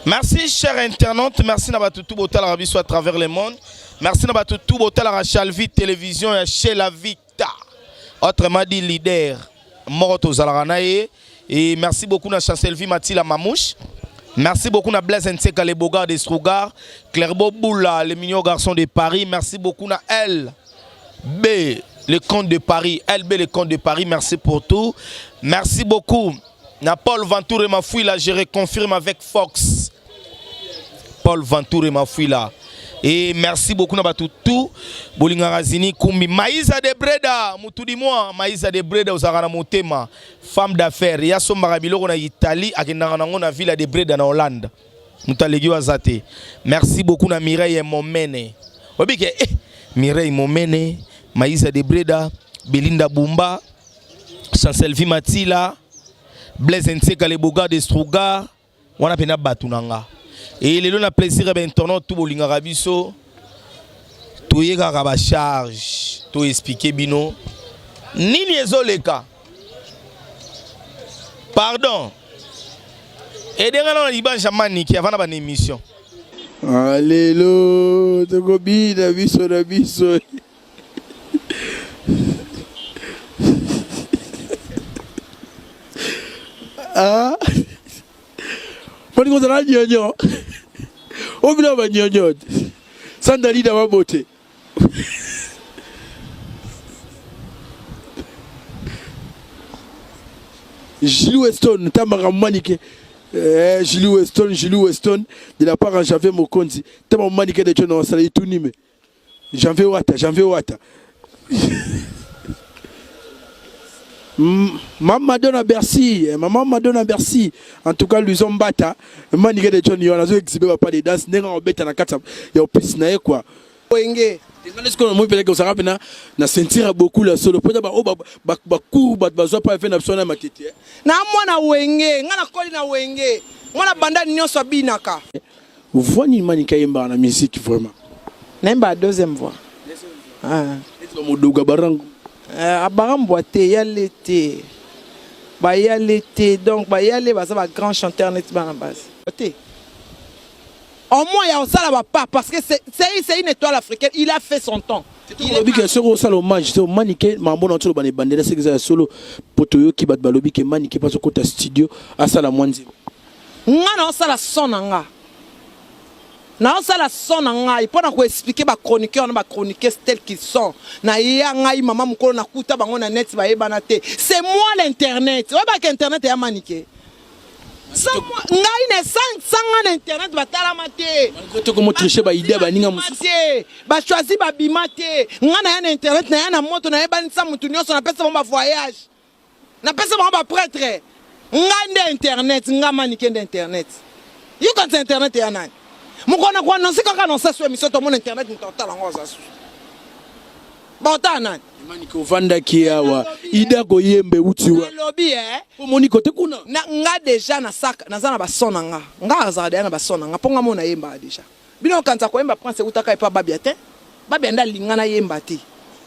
Merci, chers internautes. Merci d'avoir tout beau la à travers le monde. Merci d'avoir tout beau la Chalvi Télévision et chez la Victa. Autrement dit, leader. Moroto Zalaranaye. Et merci beaucoup à Chancelvi Matila Mamouche. Merci beaucoup à Blaise Nseka, les beaux gars d'Estrugar. Clairbeau Boula, les mignons garçons de Paris. Merci beaucoup à LB, le comte de Paris. LB, le comte de Paris. Merci pour tout. Merci beaucoup à Paul Ventour et Mafouila. Je reconfirme avec Fox. Paul Ventour et Mafouila. Et merci beaucoup à tout. Bolinga Razini Kumbi. Maïsa de Breda. Moutou di moi. Maïsa de Breda aux Arana Motema. Femme d'affaires. Yasso Marabilo en Italie. A na Villa de Breda en Hollande. Moutalegi Wazate. Merci beaucoup à Mireille Momene. Obike. Mireille Momene. Maïsa de Breda. Belinda Bumba. Chancelvi Matila. Blaise Nseka les Boga de Struga. On a pena Batunanga. Et il a plaisir maintenant tout le monde tout y a charge tout expliquer bino nini ezoleka pardon et denga na liban jamani qui avant na émission allélo to bi na biso ah Poni ko zara nyonyo. Obila ba nyonyo. Sandali da ba bote. Julie Weston tamara manike. Julie Weston de la part en Janvier Mokonzi. Tamara manike de tona sala itunime. Janvier wata. Maman Madonna Bercy, en tout cas, Luzon Bata, Manigé de John Yon, exhibé pas de danse, n'est en bête à la carte, il y a plus naïe quoi. Wenge, est-ce qu'on a moins peut-être que ça rapide na sentir beaucoup la solo, peut-être bakou, bazoa pas fait n'absonne à ma tête. Na moi na Wenge, na koli na Wenge, moi na banda nyon sabinaka. Vous voyez une manique yemba na musique vraiment. N'imba deuxième voix. Ah. Est-ce que mon doga barang? Abaram boite ya l'été donc ba ya les ba grand chanteur net ba na base au moins il y a ça là pas parce que c'est une étoile africaine, il a fait son temps. Il a dit que sur ça l'hommage c'est maniqué mambo na tolo ba bandera c'est que solo potoyo ki bat balobi ke maniqué parce que ta studio à ça la mwanzi ngana ça la sonanga na ça la sonanga il pour expliquer ba chroniqueur na ba chroniqueurs tels qu'ils sont na ya ngai mama mukolo na kuta bango na net ba yebana te c'est moi l'internet ouais ba internet ya maniqué ça moi ngai ne sans internet ba tala mate ko ko tricher ba idée ba ninga musu ba choisi ba bimate ngana ya internet na ya na moto na yebani sa mutu nyonso na pesa ba voyage na pesa ba prêtre ngande internet ngama internet you quand internet ya nani mukona kwa non c'est quand on s'assoit émission tout mon internet nous t'entend en rose bon tanan mani ko vanda kiawa ida ko yembe utiwa lobby ko moni côté kuna na nga déjà na sac na zana ba sonanga nga azarde na ba sonanga ponga mona yemba déjà bino kanza ko yemba prince utaka e pa babia te babia nda lingana yemba te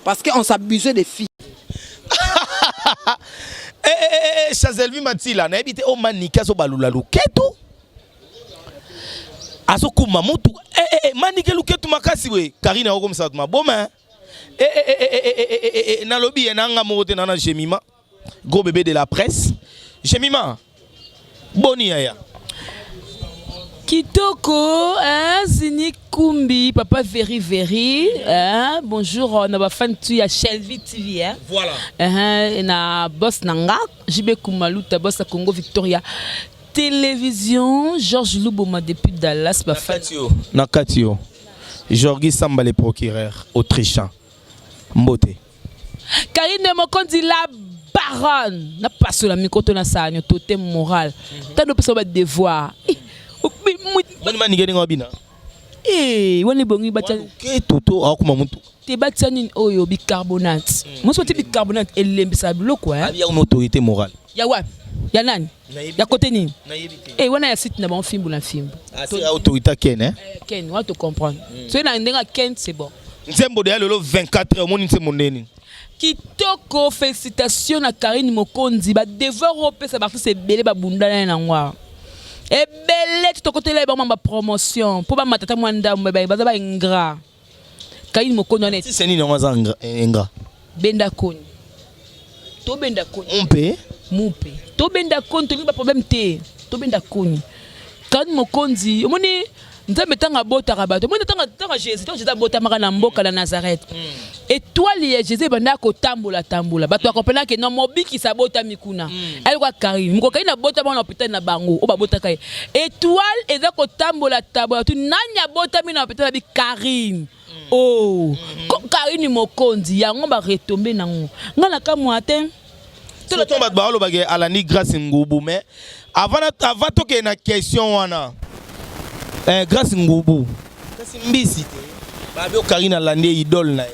parce que on s'abusait des filles. Chancelvi Matila na ebite o manika so balula luketu aso kuma mutu manike luketu makasi we Karina oko msa tuma boma na lobby na nga mote na Jemima gros bébé de la presse Jemima boni ya Kitoko, Zini Kumbi, papa Very, bonjour, on a fan tu ya Chalvi TV, voilà, na boss nanga, Jibe Kumaluta, boss à Congo Victoria, télévision, Georges Louboma depuis Dallas, Nakatio, Jorgi Samba le procureur autrichien, Mbote, Karine Mokondi la baronne, n'a pas sur la micro na sa totem moral, t'as de personnes devoir. Bonne manière de ngobina. Wani bongi batani. Ke toto akuma muntu. Te batani oyo bicarbonate. Moi sote bicarbonate elembisa biloko Il y a une autorité morale. Ya wa. Ya nani? Ya côté nini? Wana ya site na bon film ou la film. Ah c'est autorité Ken hein? Ken, on te comprendre. So na ndenga Ken c'est bon. Nzembo de le 24 heures moni nse mondeni. Kitoko félicitations à Karine Mokondi ba devoir opesa ba c'est belé ba bundana na ngwa. Et belle tu côté là ba promotion pour ba matata mwanda ba ba ingrat. Kaini mokono net. Si c'est ni ngwaza ingrat. Benda koni. To benda koni. Mumpe. To benda koni to ba problème te. To benda koni. Kaini mokonzi, omoni nzambe tanga bota rabato. Omoni tanga Jésus, tanga bota maka na mboka la Nazareth. Étoile ya Jésus banda ko tambola. Bato akopena ke non mobiki sa bota mikuna. Elle kwa Karine. Mko kaina bota ba na hôpital na bango. O ba bota kai. Étoile eza ko tambola. Tu nanya bota mi na hôpital bi Karine. Oh. Karine mokonzi yango ba retomber nango. Ngana ka moatin. Tout le monde va Alani grâce Ngubu mais avant to ke na question wana. Grâce Ngubu. Kasi mbisi te. Ba bio Karine Alani idole na.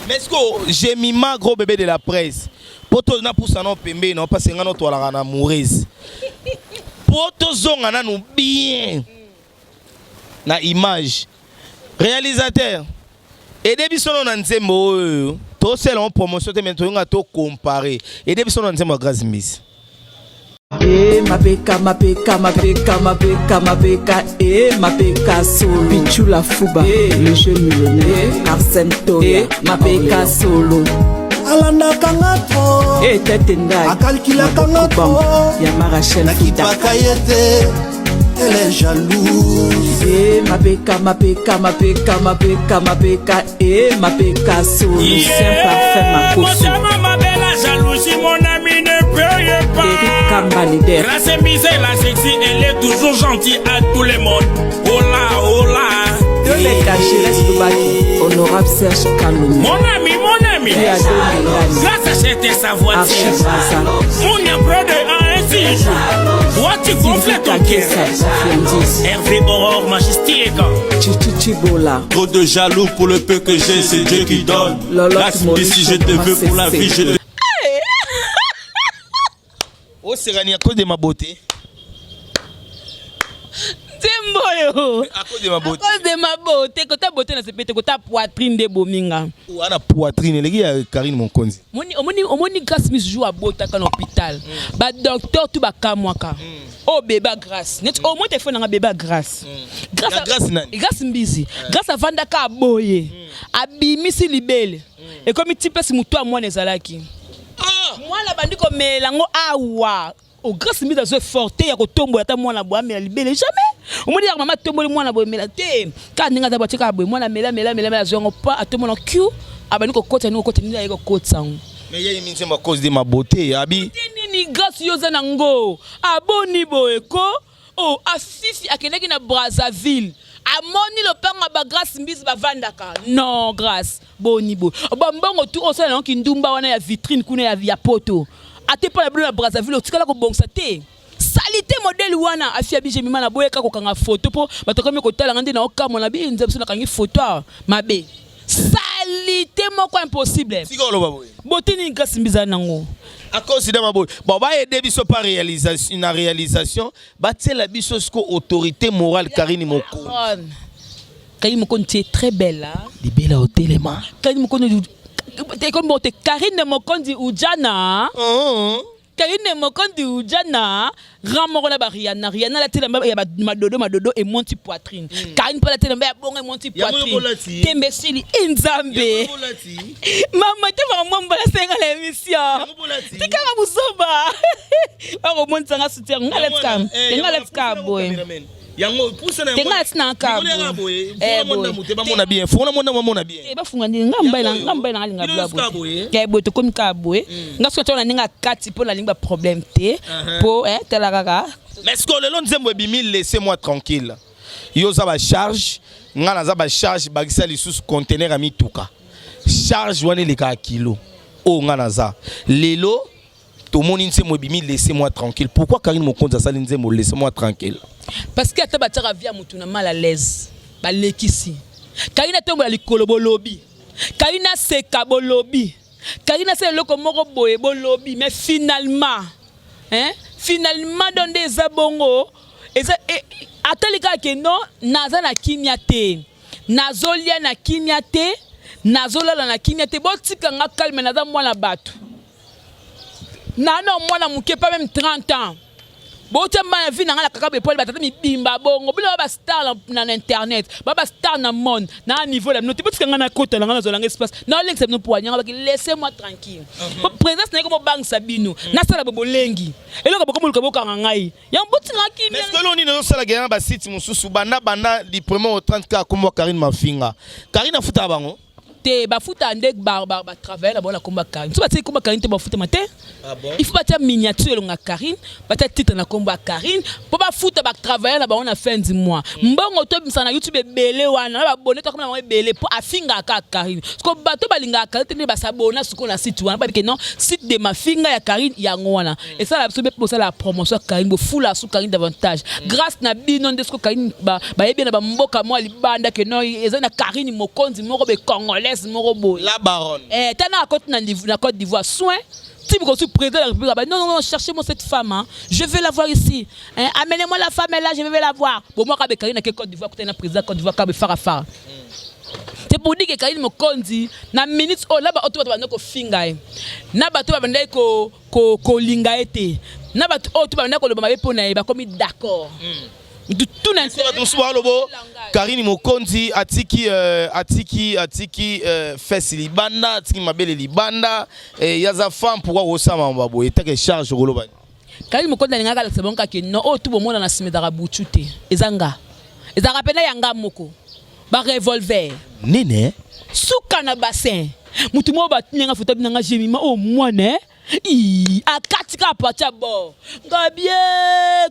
Mais est-ce que j'ai mis ma gros bébé de la presse? Poto na poussa non pembe non parce que ngano to la na mourise. Poto zonga na nou bien. Na image. Réalisateur. Et depuis son na nzembo to sel en promotion te maintenant nga to comparer. Et depuis son na nzembo grâce miss. Mapeka solo Pichula Fuba le jeune millionnaire Arsène Toya Mapeka solo Alanda kangato Tetendai Akalkila kangato Yamara Chen Fida Nakipakayete Elle est jalouse Mapeka solo Lucien Parfait Makoso La jalousie mon ami ne peut pas Grâce à Mise la sexy elle est toujours gentille à tout le monde Oh là Honorable Serge Kaloumi Mon ami grâce à cette sa voiture On y a près de ainsi Toi tu gonfles ton cœur Hervé Aurore majestique Chichichibola Trop de jaloux pour le peu que j'ai c'est Dieu qui donne Grâce si je te veux pour la vie je te... Oh c'est à cause de ma beauté. Temboyo. À cause de ma beauté. À cause de ma beauté. Quand ta beauté na se pète, quand ta poitrine de bominga. Ou ana poitrine, les gars Karine Mokonzi. Omoni grâce mis joue à bota kan hôpital. Ba docteur tout ba kamwaka. Oh bébé grâce. Net au moins téléphone na bébé grâce. Grâce nani? Grâce mbizi. Grâce à vanda ka boye. Abimisi libele. Et comme tu passes muto à moi nezalaki. Moi la bandi ko melango awa. O grâce mbizi zo forte ya ko tombo ata moi na boa mela libele jamais. Omoni ya mama tombo moi na boa mela te. Ka ninga za botika boye moi na mela zo pa atomo na Q. Abani ko kota ni ko kota ni ya ko kota. Mais yé minse ma cause de ma beauté abi. Ni grâce yoza nango. Aboni boeko. Oh afisi akeneki na Brazzaville. Amoni le panga ba grâce mbizi ba vandaka. Non grâce. Boni bo. Ba mbongo tu osala na kindumba wana ya vitrine kuna ya poto. Ate pa la na Brazzaville otikala ko bongsa te. Salité modèle wana afia bije mima na boyeka ko kanga photo po batokomi ko tala ngandi na okamo na bi nzebso na kangi photo mabe. Salité moko impossible. Sikolo baboy. Botini grâce mbiza nango. À cause de ma beauté. Bon ba aider biso par réalisation une réalisation, ba tela biso sko autorité morale Karine Mokonzi. Karine Mokonzi tu es très belle hein. Libela au téléma. Karine Mokonzi t'es comme Karine Mokonzi Ujana. Karine Mokonzi Ujana. Ramorona ba Rihanna la télé ya madodo et monti poitrine. Karine pas la télé ya bon et monti poitrine. Tembesili inzambe. Maman te va momba la senga l'émission. Tika na busoba. Ba monti sanga soutien let's come boy. Yango pousse na tenga sina ka boy. Ba mona bien. Fona mona bien. Ba funga ndi ngamba na linga bla boy. Ya boy to comme ka boy. Ngaso to na ninga kati po na linga problème te. Po tela kaka. Mais est-ce que le long nzembo bimi laissez-moi tranquille. Yo za ba charge, ngana za ba charge bagisa li sous conteneur ami tuka. Charge wane le ka kilo. O ngana za. Lelo to moni nzembo bimi laissez-moi tranquille. Pourquoi Karine Mokonzi ça nzembo laissez-moi tranquille? Parce que ata bataka via mutu na mal à l'aise. Ba lekisi. Karine tombo la likolo bolobi. Karine seka bolobi. Karine c'est loko moko boye bolobi mais finalement finalement dans des abongo atalika ke non naza na kimia te. Nazolia na kimia te. Nazolala na kimia te. Botika nga calme naza mwana batu. Nana mwana muke pas même 30 ans. botia ma vie na ngala kaka be pole batata mi bimba bongo bila ba star na internet ba star na monde na niveau la note petit ngana kota na ngana zolanga espace na link c'est nous pour nyanga ba laissez-moi tranquille présence na ko bang sabino na sala bolengi eloko boko mulka boka ngai ya mboti ngaki mais est-ce que l'on no sala gana ba site mususu banda du premier au 34 comme Karine Mafinga Karine afuta bango te bafuta ndek ba travailler la bonne combat Karine. Tu vas dire combat Karine te bafuta matin. Ah bon? Il faut batia miniature longa Karine, batia titre na combat Karine, pour ba futa ba travailler la bonne fin du mois. Mbongo to bisa na YouTube belé wana ba bonnet comme na belé pour afinga ka Karine. Parce que bato balinga Karine ba sabona suko na site wana parce que non site de Mafinga ya Karine ya ngwana. Et ça la pour ça la promotion Karine bo fula sous Karine davantage. Grâce na binon de ce que Karine ba yebena ba mboka moi libanda que non ezana Karine mokonzi moko be congolais la baronne. T'as na Côte d'Ivoire soin. Si vous êtes président de la République, non, cherchez-moi cette femme. Hein. Je vais la voir ici. Amenez-moi la femme, elle là, je vais la voir. Bon, moi, quand Karine Côte d'Ivoire, quand tu président de Côte d'Ivoire, quand tu fara. C'est pour dire que Karine me condi, na minute, oh, là, tu vas ko finga. Na ba tu vas ko linga été. Na ba tu vas ko le ba pour na ba comme d'accord. Tout Karine Mokonzi atiki fesi libanda atiki mabele libanda yaza femme pourquoi osama mbabo etake charge goloba Karine Mokonzi ngaka la sebonka ke no o tout bomona na simedara buchute ezanga pena yanga moko ba revolver nene suka na bassin mutu mo batinga foto binanga jemima o mwana akatika pacha bo ngabie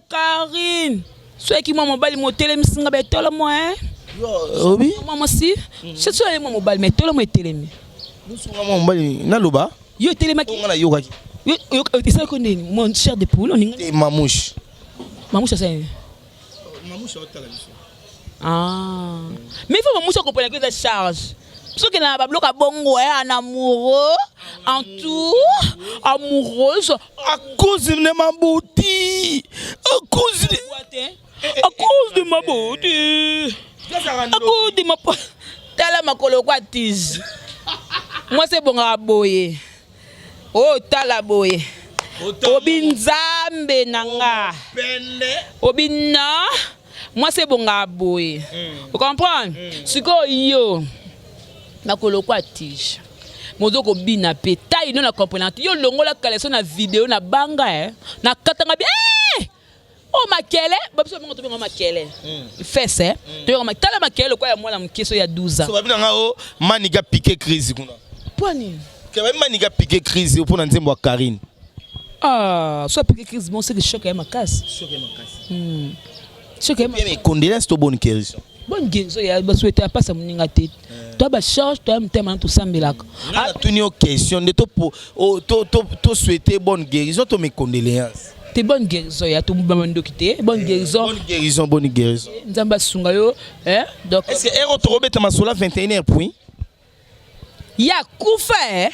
Karine ceux qui m'ont mobile motel me singa betolo moi hein oui maman si c'est ça mon mobile mais tolo moi telemi nous sommes mobile na loba yo telema ki ngana yoka ki yo ça connait mon cher de poule on est mamouche c'est mamouche otala ah mais il faut mamouche comprendre que ça charge parce que na ba bloka bongo un amoureux en tout amoureuse à cause de ma beauté à cause de ma beauté à cause de ma tala makolo kwa tige moi c'est bon à boyer oh tala boyer obinzambe nanga obina moi c'est bon à boyer vous comprenez siko yo makolo kwa tige mozoko bina pe taille non la comprendre yo longola kaleso na vidéo na banga na katanga bi oh makele babso mongo to makele fesse to makala makele kwa ya mwana mkeso ya 12 ans so babina ngao maniga piquer crise kuna poni ke ba maniga piquer crise pour na nzembo Karine ah so piquer crise bon c'est que choc ya makasi choc ya mais condoléances to bonne guérison bonne guérison ya ba souhaiter pas ça moninga tête toi ba charge toi m'tema tout sambelaka ah tu ni question de to souhaiter bonne guérison to mes condoléances. T'es bonne guérison ya tout mbando kité bonne guérison bonne guérison nzamba sunga yo donc est-ce que ero torobeta masola 21h point ya kufa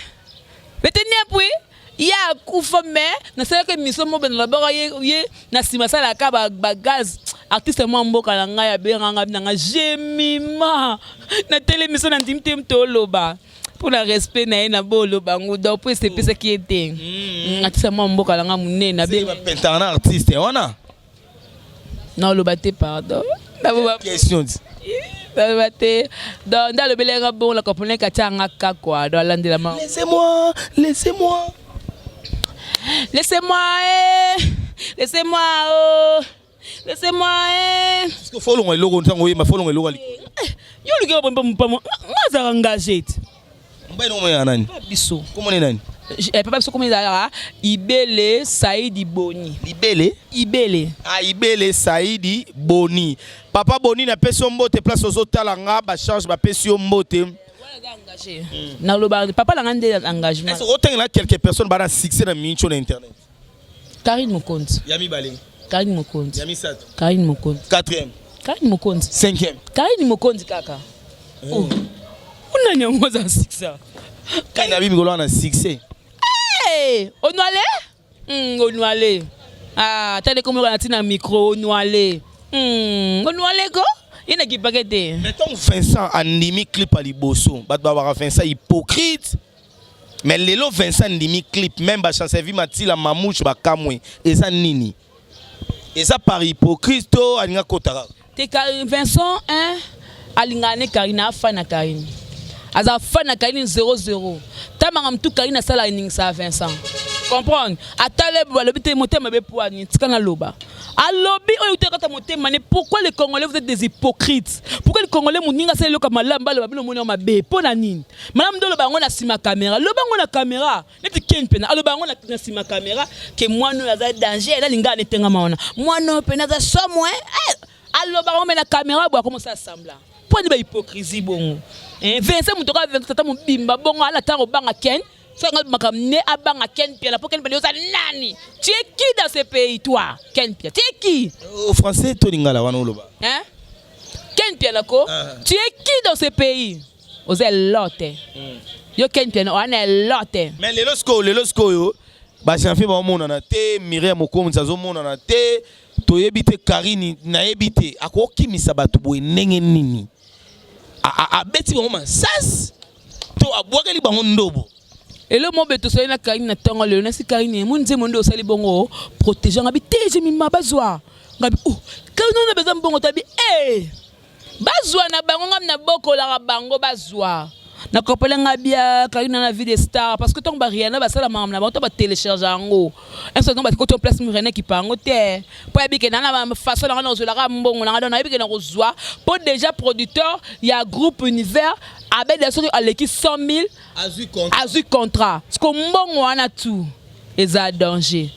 21h point ya kufa mais na sala que mission mo ben la ba ye na sima sala ka ba gaz artiste mo mboka na nga ya beranga na jemima na télémission na ntimtem to loba pour le respect na bolo bango donc pour c'est ce qui était artiste mo mboka na nga munene na be pentana artiste ona non le baté pardon question baté dans le belenga bon la comprenez ka tanga ka quoi dans landela ma laissez-moi parce que follow le logo ntango yema follow le logo yo luka pas ngaza engagé mbaya no moya nani biso comment ni nani papa biso comment ezalaka Ibele Saidi Boni Ibele Saidi Boni papa Boni na peso mbote place ozotala nga ba charge ba peso mbote engagé na lo papa la ngande engagement est-ce que autant là quelques personnes ba succès na mincho na internet Karine Mokonzi Yami Balé Karine Mokonzi Yami Sato Karine Mokonzi 4e Karine Mokonzi 5e Karine Mokonzi kaka oh on a nyamoza siksa kana bibi ngolo na succès onwale ah tale comme on a tina micro onwale ko ina ki pakete mettons Vincent andimi clip à liboso bat ba Vincent hypocrite mais lelo Vincent andimi clip même ba chance vie matila mamouche ba kamwe eza nini Et ça par hypocrite to alinga kotaka. Te Vincent alingane Karina fana Karine. Aza fana Karine 0-0. Tamanga mtu Karine sala ininga Vincent. Comprendre? Atale le bité motema be poani tikana loba. Alobi oyo utekata motema ne pourquoi les Congolais vous êtes des hypocrites? Pourquoi les Congolais muninga sala loka malamba le babino moni mabe pona nini? Madame do le bango na sima caméra. Le bango na caméra. Neti ken pena. Le bango na sima caméra que moi no za danger na linga netenga maona. Moi no pena za somwe. Alors bango na caméra boa comment ça semble. Point de hypocrisie bongo. Vincent mutoka Vincent mu bimba bongo ala tango banga ken. Tu es qui dans ce pays, toi? Ken Pia. Tu es qui? Au français, tu es qui? Hein? Ken Pia, tu es qui dans ce pays? Vous êtes loté. Yo Ken Pia, on est loté. Mais les losko, yo, bah c'est un film au monde en a té, Myriam Okom, ça au monde en a té, to yebite Karine, na yebite, à quoi qui mi sabatu boy nenge nini? A beti moment, sas, to a boire les bangon ndobo. Et le mot beto soyez na Karine na tango le na si Karine mon nze mondo sali bongo protéger ngabi teje mi mabazwa ngabi oh Karine na besoin bongo tabi bazwa na bango ngam na boko la bango bazwa na kopela ngabia Karine na vie des stars parce que ton bariana ba sala mam na ba to ba télécharger ngo est-ce que ba ko to place murene ki pango te po yabike na na façon na zo la mbongo na na yabike na kozwa po déjà producteur il y a groupe univers avec des choses à l'équipe 100 000 Azu contrat. Ce qu'on mbongo wana tout eza danger.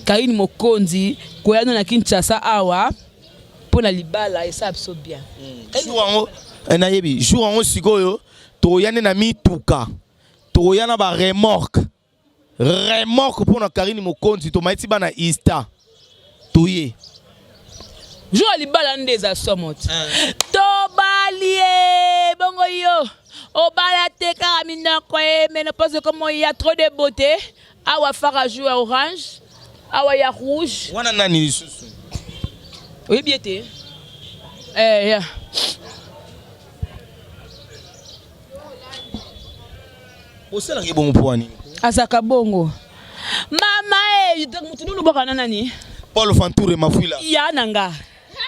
Karine Mokonzi koyano na Kinshasa awa pona libala esa abso bien. Jour en ayebi jour en sikoyo to yane na mituka. To yana ba remorque pona Karine Mokonzi to maiti bana Insta. Toye. Jour libala ndeza somot. To balie bongo yo. Au balate caramina quoi mais ne pense comment il y a trop de beauté. Awa fara joue orange, awa ya rouge. Wana nani susu. Oui bien té. Yeah. Osala ke bongo poani. Azaka bongo. Mama mutu nunu boka nani? Paul Fantoure mafuila. Ya nanga.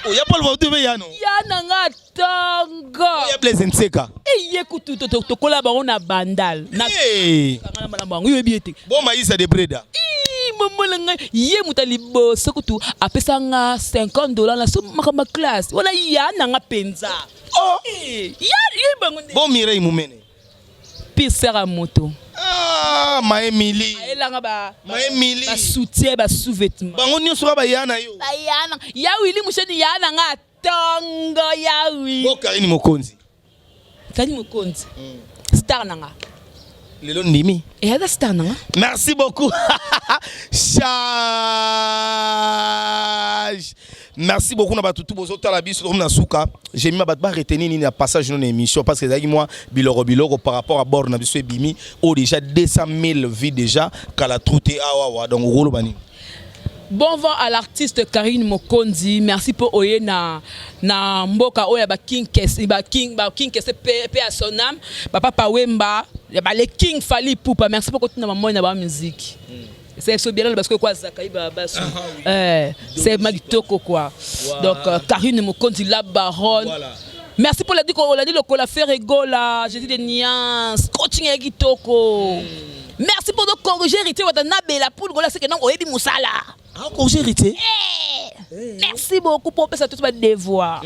Oh, ya Paul Fantoure ya no. Ya nanga tongo. Ya Blaise Nseka. Yekutu to kola ba ona bandal. Na ngana mala bango yo biete. Bon maïsa de breda. Momolanga ye mutali bo sokutu apesanga $50 na so makamba class. Wala ya nanga penza. Oh. Ya bango. Bon Mireille Moumene. Pisera moto. Ah, ma Emily. Elanga ba. Ma Emily. Ba soutien ba sous-vêtement. Bango nyoso ba yana yo. Ba yana. Ya wili musheni ya nanga tongo ya wi. Bo Karine Mokonzi. Karine Mokonzi. Star nanga. Lelo ndimi. Et ada star nanga. Merci beaucoup. Charge. Merci beaucoup na batutu bozota la biso na suka. J'ai mis ma batba retenir ni na passage dans l'émission parce que zaki moi biloro par rapport à bord na biso bimi au déjà 200 000 vues déjà kala trouté awa donc rolo bani. Bon vent à l'artiste Karine Mokonzi. Merci pour oye na mboka oya ba King Kess ba King pe à son âme. Papa Wemba, ba les King Fali Poupa. Merci pour continuer na maman na ba musique. C'est so bien parce que quoi Zakai Babasu. C'est magitoko quoi. Donc Karine Mokonzi la baronne. Voilà. Merci pour la dit qu'on a dit le cola faire rigola, j'ai dit des nuances, coaching et kitoko. Merci pour nous corriger hérité watanabe la poule gola c'est que non oyebi musala. Ah corriger hérité. Merci beaucoup pour ça tout votre devoir.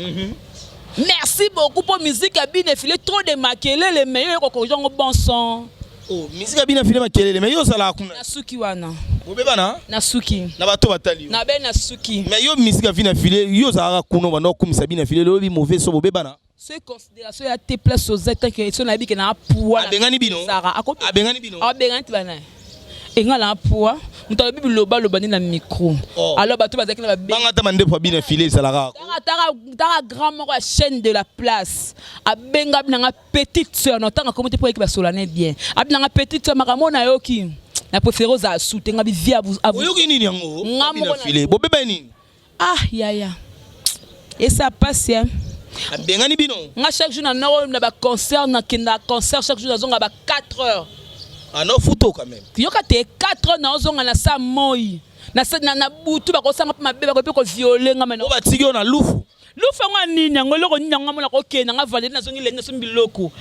Merci beaucoup pour musique a bien défilé trop de maquiller les meilleurs corriger au bon son. Oh, musique a bien défilé maquiller les meilleurs ça là kuna. Nasuki wana. Bobeba na? Nasuki. Na bato batali. Na ben Nasuki. Mais yo musique a bien défilé yo ça ra kuna bana kumisa bien défilé lo bi mauvais so bobeba na. C'est considération ya te place aux états que son abi que na poids. Abengani bino. Sara akopi. Abengani bino. Abengani tibana. Engala poids. Mutalo bibi loba lobani na micro. Alors bato bazaki na ba. Banga ta mande pour bien défilé ça la. Tara grand mort chaîne de la place. Abenga bina petite sœur no tanga comment pour équipe solane bien. Abina petite sœur makamona yoki. Na préféré za soutenga bi via vous. Yoki nini yango? Bien défilé. Bobeba nini? Ah ya. Et ça passe hein. Abengani bino. Nga chaque jour na ba concert na kenda concert chaque jour na zonga ba 4 heures. Ah non photo quand même. Yoka te 4 heures na zonga na sa moi. na butu bakosanga mpe mabe bakope koviole nga mana o batiki yo na lufu lufu yango anini yango eloko nini yango amona kokenda nga valide nazongi lenge so biloko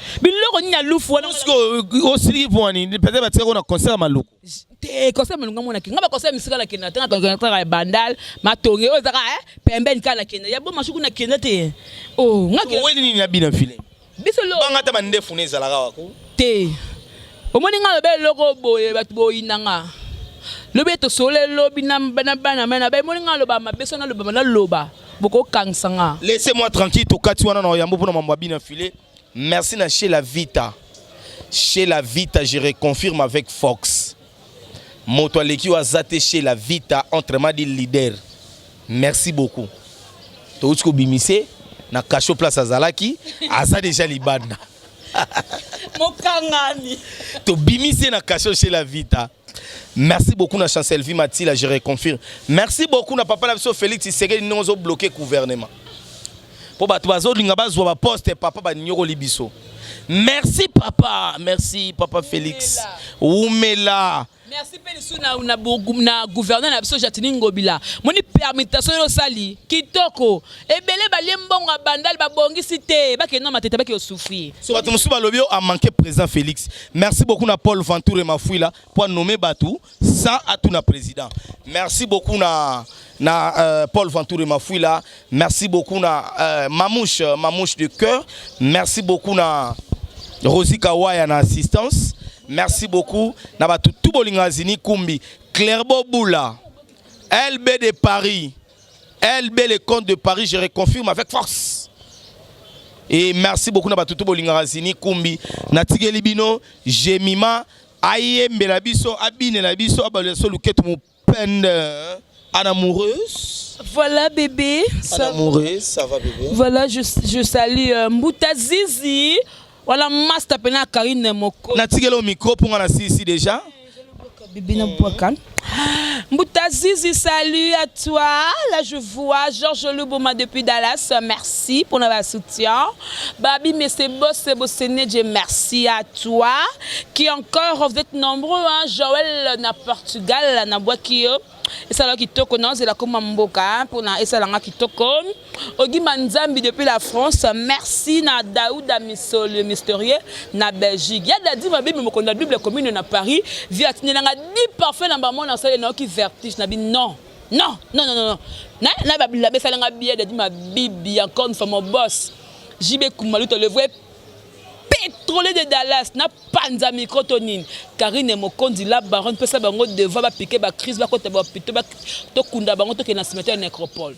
nini ya lufu wana osili pwani peut-être batiki ko na concert maluku te concert malunga mona kinga ba concert misika la kenda tanga tanga bandal matonge o zaka pembeni kana kenda ya bo mashuku na kenda te oh nga weni nini na bina file biso lo banga ta bande fune ezalaka wako te omoni nga lobe loko boye batu boyinanga lobe to sole lobi na bana mena ba moni nga loba mabeso na loba na loba boko kangsanga. Laissez-moi tranquille to kati wana na yambo pona mambo bina file. Merci na chez la Vita. Chez la Vita, je reconfirme avec Fox. Moto aleki wazate chez la Vita entre madi leader. Merci beaucoup. To utsko bimise na kasho place azalaki, aza déjà libanda. Mokangani. To bimise na kasho chez la Vita. Merci beaucoup na chancel vie Mathilde, je reconfirme. Merci beaucoup na papa Labso Félix Tshisekedi nous ont bloqué gouvernement. Pour bato bazo linga bazwa ba poste papa ba nyoko libiso. Merci papa Félix. Oumela. Merci Pélisou na gouverneur na biso Jatini Ngobila. Moni permutation yo sali kitoko. Ebele balie mbongo bandal ba bongisi te ba keno matete ba ke souffrir. So bato musuba lobio a manqué président Félix. Merci beaucoup na Paul Ventoure Mafouila pour nommer Batou sans atuna président. Merci beaucoup na Paul Ventoure Mafouila. Merci beaucoup na Mamouche de cœur. Merci beaucoup na Rosie Kawaya na assistance. Merci beaucoup. Nabatu Tubolingazini Kumbi, Clairbo Boula, LB de Paris, LB les comptes de Paris, je reconfirme avec force. Et merci beaucoup Nabatu Tubolingazini Kumbi, Natige Libino, Jemima, Ayembe Labiso, Abine Labiso, Abaleso Luket mon peine en amoureuse. Voilà bébé. Amoureuse, ça va bébé. Voilà, je salue Mbouta Zizi. Voilà, master pena Karine Moko. Natigelo au micro pour la ici déjà. Mbouta Zizi, salut à toi. Là, je vois Georges Luboma depuis Dallas. Merci pour notre soutien. Babi, mais c'est beau, merci à toi. Qui encore, vous êtes nombreux, hein? Joël, na Portugal, na Boakio. Et ça là qui toko non c'est la comme Mboka pour na et ça là qui toko Ogi Manzambi depuis la France merci na Daouda Missol le mystérieux na Belgique ya dadi mabe me konda double commune na Paris via tinelanga 10 parfait na ba mona ça na qui vertige na bi non na babila be salanga billet dadi ma bibi encore une fois mon boss JB Kumaluto le vrai pétrolier de Dallas na panza microtonine Karine Mokondi la baronne peut ça bango devant ba piquer ba crise ba côté ba pito ba to kunda bango to ke na cimetière nécropole.